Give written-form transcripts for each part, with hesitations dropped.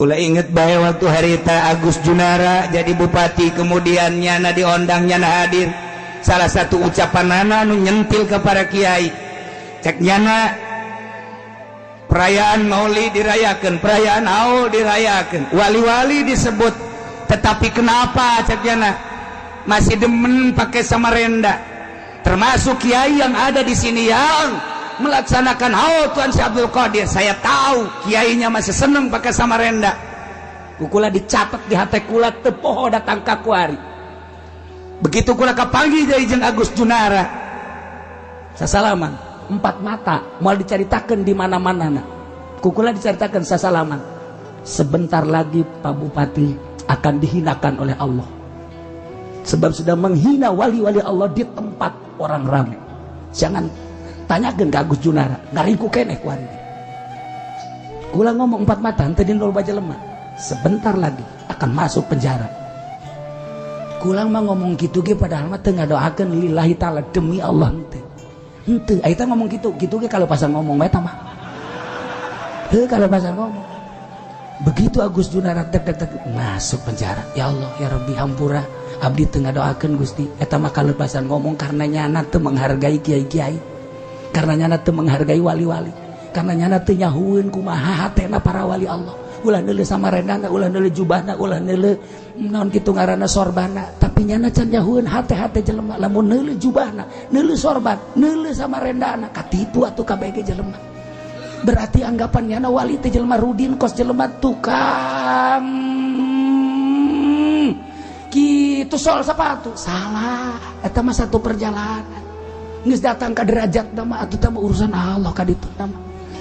Ulah inget bae waktu harita Agus Junara jadi bupati kemudian nyana diondang nyana hadir salah satu ucapan nana nu nyentil ke para kiai cek nyana perayaan maulid dirayakan perayaan aul dirayakan wali-wali disebut tetapi kenapa cek nyana masih demen pakai Samarenda termasuk kiai yang ada di sini yang melaksanakan haul Tuan Syekh Abdul Qadir. Saya tahu kiainya masih seneng pakai Samarenda. Kukula dicatat di hati kula tepoho datang ka kuari. Begitu kula kapanggih jadi jeung Agus Junara. Sasalaman 4 mata mau diceritakan di mana-mana. Kukula diceritakan sasalaman. Sebentar lagi Pak Bupati akan dihinakan oleh Allah. Sebab sudah menghina wali-wali Allah di tempat orang ramai. Jangan tanyakan ke Agus Junara ngariku keneh kuari kula ngomong 4 mata ente dindol baja lemah sebentar lagi akan masuk penjara kula mah ngomong gitu ge padahal mah teu ngadoakeun lillahi taala demi Allah ente aita ngomong gitu ge kalau pasang ngomong eta mah kalau pasang ngomong begitu Agus Junara tek masuk penjara ya Allah ya Rabbi hampura abdi teu ngadoakeun Gusti eta mah kalau pasang ngomong karena nyana teu menghargai kiai-kiai karena nyana teu menghargai wali-wali karena nyana teu nyahueun kumaha hatena para wali Allah ulah neuleuh samarendana ulah neuleuh jubahna ulah neuleuh naon kitu ngaranna sorbana tapi nyana can nyahueun hate-hate jelema lamun neuleuh jubahna neuleuh sorban neuleuh samarendana katitu atuh kabeh jelema berarti anggapan nyana wali teh jelema rudin kos jelema tukang kitu sol sepatu salah eta mah satu perjalanan geus datang ka derajat nama atuh teh urusan Allah ka ditu nama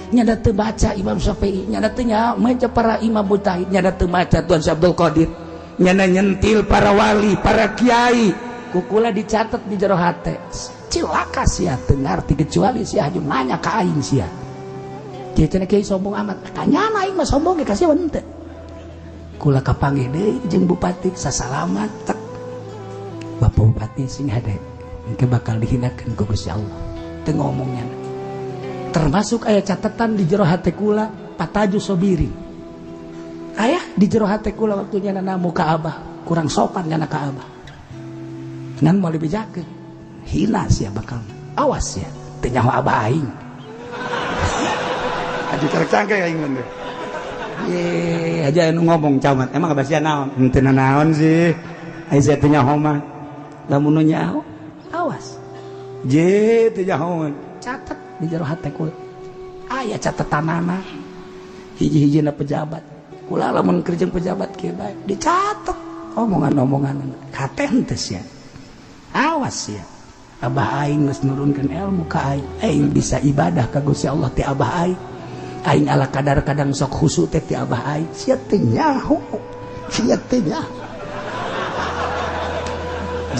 nyada teu baca Imam Syafi'i nyada teu maca para imam mujtahid nyada teu maca Tuan Syekh Abdul Qadir nyada nyentil para wali para kiai kukula dicatat di jero hate cilaka sia teu ngarti kecuali sia haju nanya ka aing sia kieu cenah kiai sombong amat kanyana aing mah sombong ge ka sia henteu kula kapanggih deui jeung bupati sasalaman tek Bapak Bupati sing hade engke bakal dihinakan ku Gusti Allah teu ngomongnya termasuk aya catatan di jero hate kula pataju sobiri aya di jero hate kula waktu nyana namu ka Abah kurang sopan nyana ka Abah ngan moal dibejakeun hina sia bakal awas ya teu nyaho Abah aing aju karek cangkeh aing mah ye aja anu ngomong camat emang abah sia naon henteu naon sih aing sia teu nyaho mah lamun nu nyaho awas je teu nyahoeun catat di jero hate kula aya catatanana hiji-hijina pejabat kula lamun keur pejabat kieu bae dicatet omongan-omongan hate henteu sia awas ya abah aing geus nurunkeun ilmu ka aing bisa ibadah ka Gusti Allah ti abah aing ala kadar-kadang sok khusyuk teh ti abah aing sia teu nyaho sia teu nyaho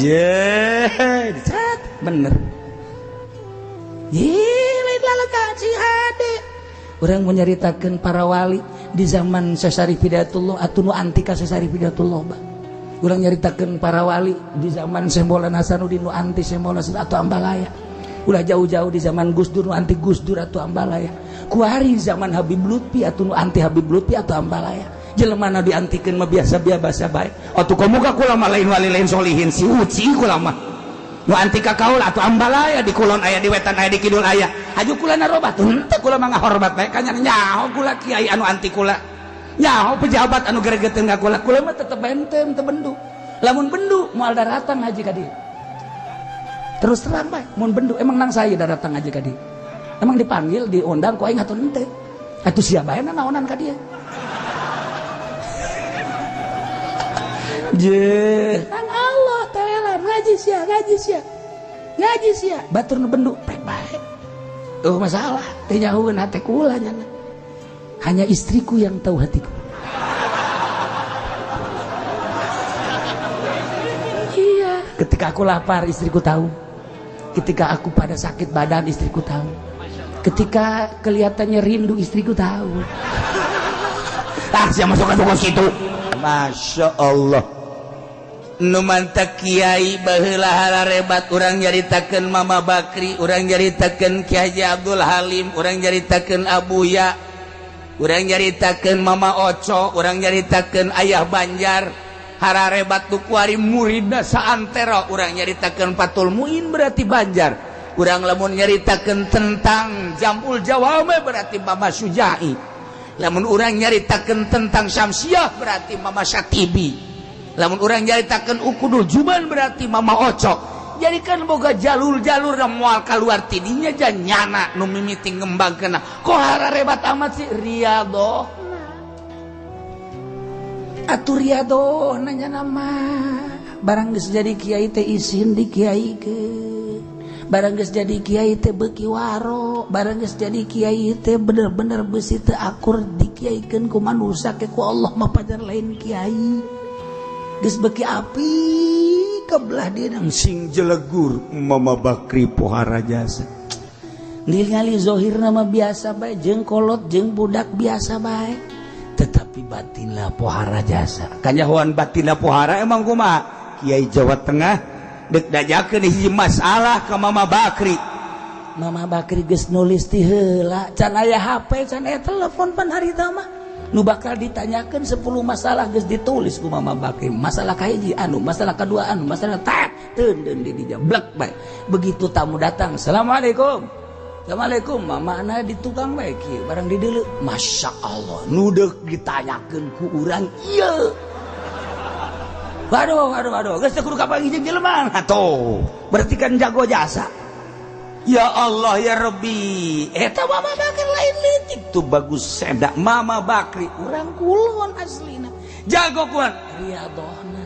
dicat bener lain lalakan si hade orang menyeritakan para wali di zaman Syekh Syarif Hidayatullah atau nu antika Syekh Syarif Hidayatullah orang nyeritakan para wali di zaman Syekh Maulana Hasanuddin nu anti Syekh Maulana atau Ambalaya ulah jauh-jauh di zaman Gus Dur nu anti Gus Dur atau Ambalaya kuari zaman Habib Lutfi atau nu anti Habib Lutfi atau Ambalaya jelema na diantikeun mah biasa-biasa bae atuh komuga kula mah lain wali lain solihin si uci kula mah nu anti ka kaul atuh Ambalaya di kulon aya di wetan aya di kidul aya aju kula narobat henteu kula mah ngahormat bae kanya nyaho kula kiai anu anti kula nyaho pejabat anu gregeteun ka kula mah tetep benteng teu bendu lamun bendu moal daratang haji ka dieu terus terang bae mun bendu emang nang saya daratang haji ka dieu emang dipanggil diundang ku aing atuh henteu atuh sia bae naonan ka dieu je Allah telan ngaji sia batur nu bendu pek bae tuh masalah teu nyahoeun hate kula nyana hanya istriku yang tahu hatiku iya ketika aku lapar istriku tahu ketika aku pada sakit badan istriku tahu ketika kelihatannya rindu istriku tahu siapa masuk ke situ Masya Allah nu mantak kiai baheula halarebat urang nyaritakeun Mama Bakri urang nyaritakeun Ki Haji Abdul Halim urang nyaritakeun Abuya urang nyaritakeun Mama Oco, urang nyaritakeun Ayah Banjar, Harare Batu Kuari muridna saantero, urang nyaritakeun Patul Muin berarti Banjar, urang lamun nyaritakeun tentang Jamul Jawame berarti Mama Sujai, lamun urang nyaritakeun tentang Syamsiah berarti Mama Syatibi, lamun urang nyaritakeun Ukudul Juman berarti Mama Oco. Jadi kan boga jalur-jalur dan mual keluar tidinya jan nyana nu mimiti ngembangkeun. Kok hararebat amat sih Riyadho? Atuh Riyadho nanya nama. Barang geus jadi kiai teh isin dikiaikeun. Barang geus jadi kiai teh beuki waro. Barang geus jadi kiai teh bener-bener beusi teu akur dikiaikeun ku manusia ke ku Allah mah pajar lain kiai. Geus beuki api kebelah dia nang sing jelegur Mama Bakri Pohara Jasa. Ningali zohir nama biasa bae jeung kolot jeung budak biasa bae. Tetapi batinlah Pohara Jasa. Kanyahoan batinlah Pohara emang kumaha? Kiai Jawa Tengah dek dajakeun hiji masalah ka Mama Bakri. Mama Bakri geus nulis ti heula, can aya HP, can aya telepon pan harita mah. Nu bakal ditanyakan 10 masalah geus ditulis ku Mama Bakri. Masalah kahiji anu, masalah kedua anu, masalah tat teun di dinya blek bae. Begitu tamu datang, "Assalamualaikum." "Assalamualaikum." Mama ana di tukang bae kieu, barang di deuleu. Masya Allah, nu deuk ditanyakeun ku urang ieu. Waduh, geus teu kudu kapanggih jeung jelema. Atuh, berarti kan jago jasa. Ya Allah ya Rabbi, eta Mama Bakri lain leutik tuh bagus sedak Mama Bakri urang kulon aslina jago kuat Riyadhona.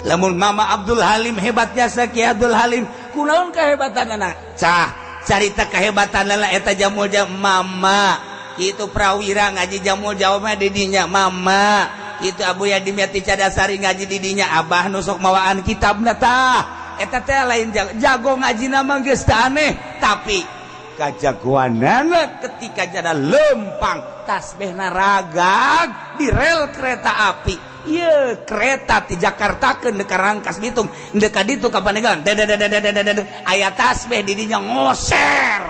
Lamun Mama Abdul Halim hebat jasa Ki Abdul Halim kunaon kahebatanna? Cah carita kahebatanna eta Jamul Jawa Mama itu prawira ngaji Jamul Jawa mah di dinya Mama itu Abu Yadim Yati Cadasari ngaji di dinya Abah nu sok mawaan kitabna tah. Eta teh lain jago ngaji nama geus teu aneh, tapi kajagoanana ketika jada lempang tasbihna ragag di rel kereta api. Ieu kereta ti Jakarta ke ka Rangkas Bitung, endeu ka ditu ka Pandegan. Aya tasbih di dinya ngoser.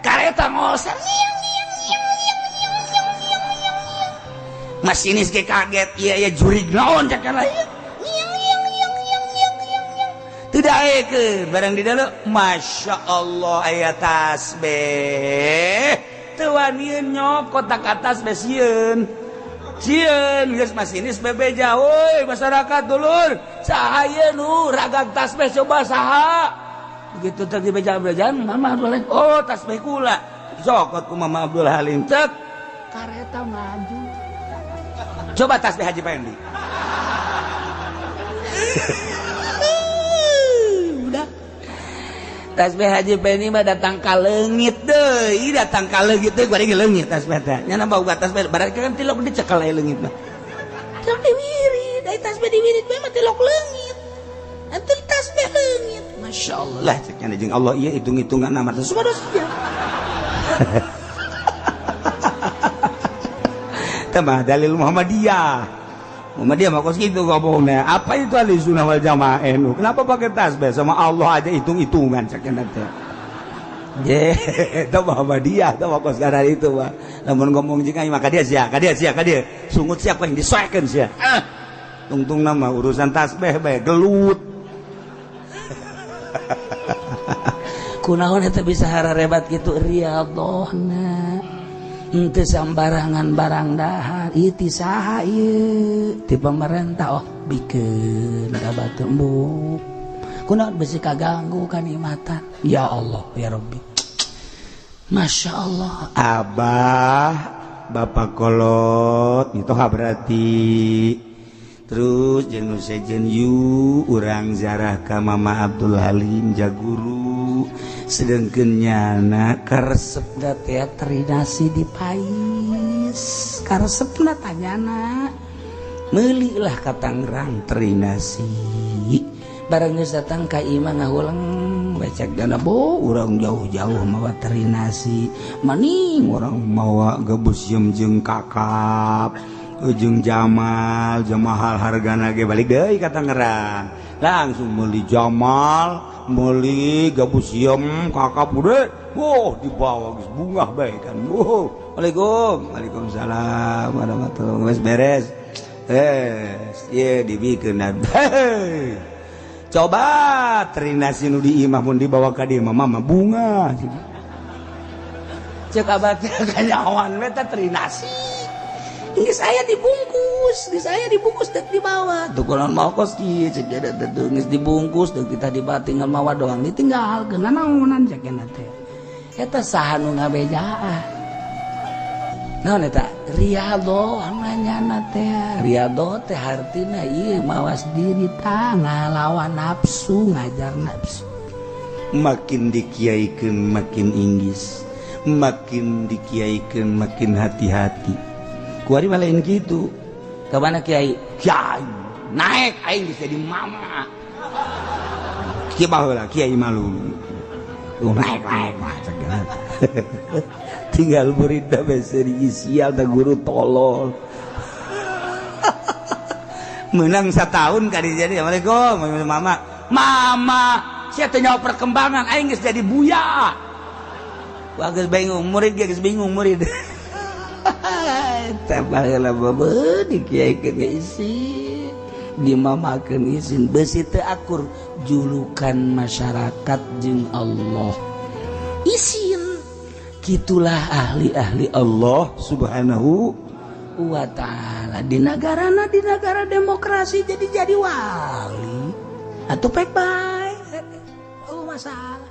Kareta ngoser. Masinis ge kaget, ieu jurig naon cak kana ieu. Tidak ke barang di dalam, Masya Allah ayat tasbih tuan yeun nyokot tak atas besieun geus masinis bebe jauh masyarakat dulur saha ieu nu ragag tasbih coba saha begitu tadi beja-bejaan Mama Abdul Halim, oh tasbih kula sokot ku Mama Abdul Halim cek kareta maju coba tasbih Haji Pendi. Tasbih Haji Pendi mah datang ka leungit deui, datang ka leungit deui bari ge leungit tasbih teh. Nya nambah uga tasbih berarti kan tilok dicekel aya leungit mah. Tilok diwirid, ai tasbih diwirid bae mah tilok leungit. Antul tasbih leungit. Masyaallah lah cek nya jeung Allah ieu hitung-hitungan amat subhanallah. Tah mah dalil Muhammadiyah. Muhammadiyah mah kos gitu ngomongnya. Apa itu ahli sunnah wal jamaah nu? Kenapa pakai tasbih sama Allah aja hitung-hitungan sakena teh. Ye, eta Muhammadiyah teh kos gara itu mah. Lamun ngomong jeung maka dia sia, ka dia. Sungut siapa yang disoekeun sia. Tungtung nama urusan tasbih bae gelut. Kunaon eta bisa hararebat kitu Riyadhona. Teu sambarangan barang dahar iti saha ieu ti pamarentah bikeun ka batu embuk kunaon bisi kaganggu kanikmatan ya Allah ya Rabbi. Masya Allah Abah Bapak Kolot itu berarti terus jeung sejen yu urang ziarah ka Mama Abdul Halim jaguru sedengkeun nyana karesepna teh terinasi di pais karesepna tanyana meuli lah ka Tangerang terinasi barang geus datang ka imah ngahulang becek dana bo urang jauh-jauh mawa terinasi maning urang mawa gabusyeum jeung kakap jeung Jamal mahal hargana ge balik deui ka Tangerang langsung meuli Jamal meuli gabusyeum kakap udah dibawa geus bungah bae kan Waalaikumsalam warahmatullahi wabarakatuh. Beres. Dibikeun. Coba trinasi nu di imah mun dibawa ka dieu mah bunga. Cek abah teh kanyawan we teh trinasi. Ini saya dibungkus dek dibawa. Tuh kalau mau kos kieu cek ada teh geus dibungkus dek kita dibawa tinggal mawa doang ditinggalkeun naonan cek teh. Eta saha nu ngabejaan. Naon eta? Riyadho namanya teh. Riyadho teh artina ieu mawas diri tah ngalawan nafsu, ngajar nafsu. Makin dikiaikeun makin inggis. Makin dikiaikeun makin hati-hati. Kuari mah lain kitu. Ka mana kiai? Kiai naik aing geus jadi mama. Kieu baheula kiai malu. Naik segala. Tinggal murid da seri sial da guru tolol. Menang setahun ka jadi. Assalamualaikum mama. Sia teh nyawa perkembangan aing geus jadi buya. Wah geus bingung murid geus bingung murid. Tabaheula babe dikiaikeun isin. Dimamakeun isin beusi teu akur julukan masyarakat jeung Allah. Isin gitulah ahli-ahli Allah Subhanahu wa ta'ala. Di negara demokrasi jadi wali atau pek baik. Oh masalah.